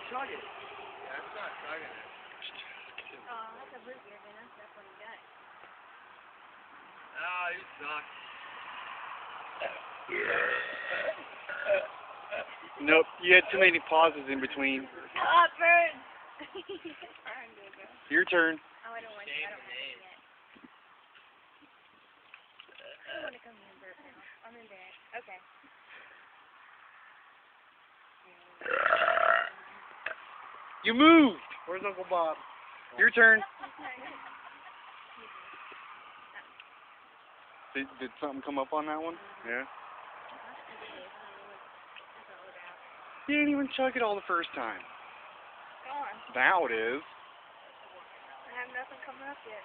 chug it. Yeah, it's not chugging it. Oh, that's a root beer, then. That's what he got. Ah, you suck. Nope, you had too many pauses in between. Oh, it burns. It burned, baby. Your turn. Oh, I don't want to. I don't want it yet. I want to come here and burp now. I'm in bed. Okay. You moved. Where's Uncle Bob? Your turn. Did something come up on that one? Yeah. You didn't even chug it all the first time. Go on. Now it is. I have nothing coming up yet.